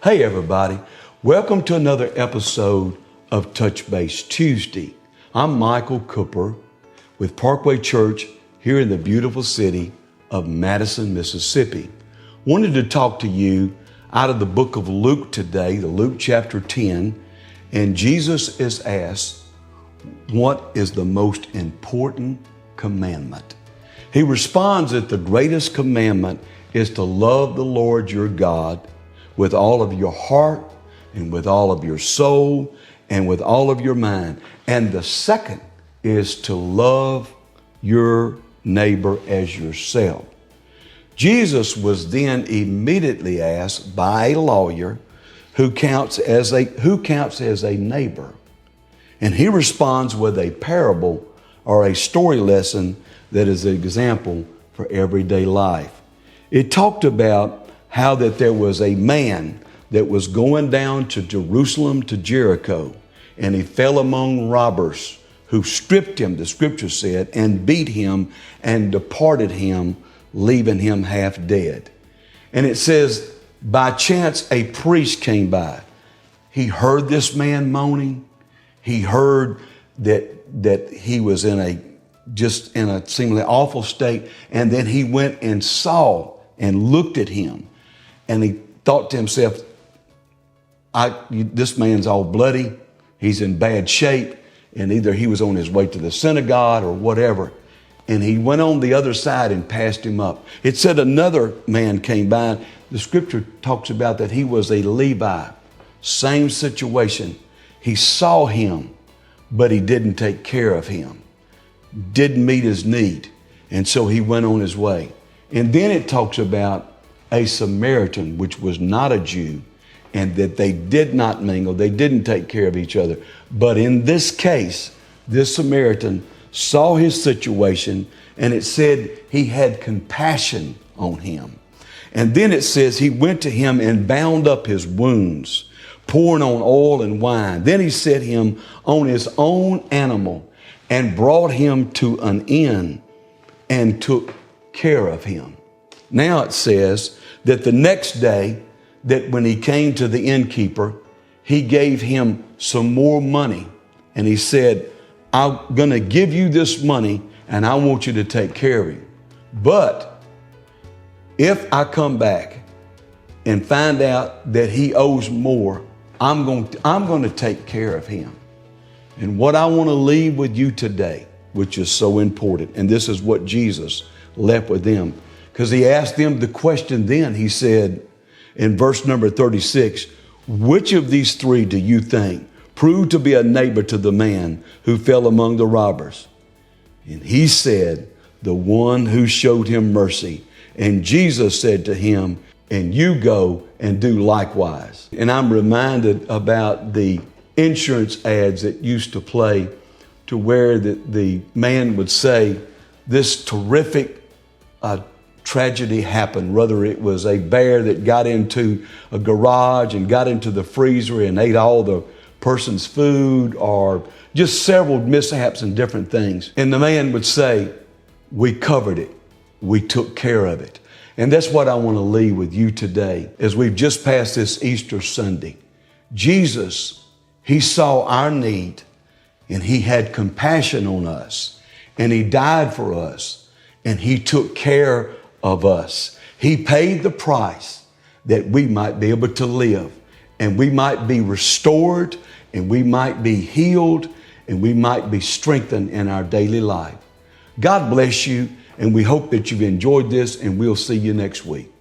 Hey everybody, welcome to another episode of Touch Base Tuesday. I'm Michael Cooper with Parkway Church here in the beautiful city of Madison, Mississippi. Wanted to talk to you out of the book of Luke today, the Luke chapter 10, and Jesus is asked, what is the most important commandment? He responds that the greatest commandment is to love the Lord your God with all of your heart and with all of your soul and with all of your mind. And the second is to love your neighbor as yourself. Jesus was then immediately asked by a lawyer who counts as a neighbor. And he responds with a parable or a story lesson that is an example for everyday life. It talked about how that there was a man that was going down to Jerusalem to Jericho, and he fell among robbers who stripped him, the scripture said, and beat him and departed him, leaving him half dead. And it says, by chance, a priest came by. He heard this man moaning. He heard that he was in a seemingly awful state. And then he went and saw and looked at him. And he thought to himself, this man's all bloody. He's in bad shape. And either he was on his way to the synagogue or whatever. And he went on the other side and passed him up. It said another man came by. The scripture talks about that he was a Levi. Same situation. He saw him, but he didn't take care of him. Didn't meet his need. And so he went on his way. And then it talks about a Samaritan, which was not a Jew, and that they did not mingle. They didn't take care of each other. But in this case, this Samaritan saw his situation, and it said he had compassion on him. And then it says he went to him and bound up his wounds, pouring on oil and wine. Then he set him on his own animal and brought him to an inn and took care of him. Now it says that the next day, that when he came to the innkeeper, he gave him some more money. And he said, I'm going to give you this money and I want you to take care of him. But if I come back and find out that he owes more, I'm going to take care of him. And what I want to leave with you today, which is so important, and this is what Jesus left with them, because he asked them the question then. He said in verse number 36, which of these three do you think proved to be a neighbor to the man who fell among the robbers? And he said, the one who showed him mercy. And Jesus said to him, and you go and do likewise. And I'm reminded about the insurance ads that used to play, to where the man would say, this terrific tragedy happened, whether it was a bear that got into a garage and got into the freezer and ate all the person's food, or just several mishaps and different things. And the man would say, we covered it. We took care of it. And that's what I want to leave with you today as we've just passed this Easter Sunday. Jesus, he saw our need and he had compassion on us and he died for us and he took care of us. He paid the price that we might be able to live and we might be restored and we might be healed and we might be strengthened in our daily life. God bless you, and we hope that you've enjoyed this, and we'll see you next week.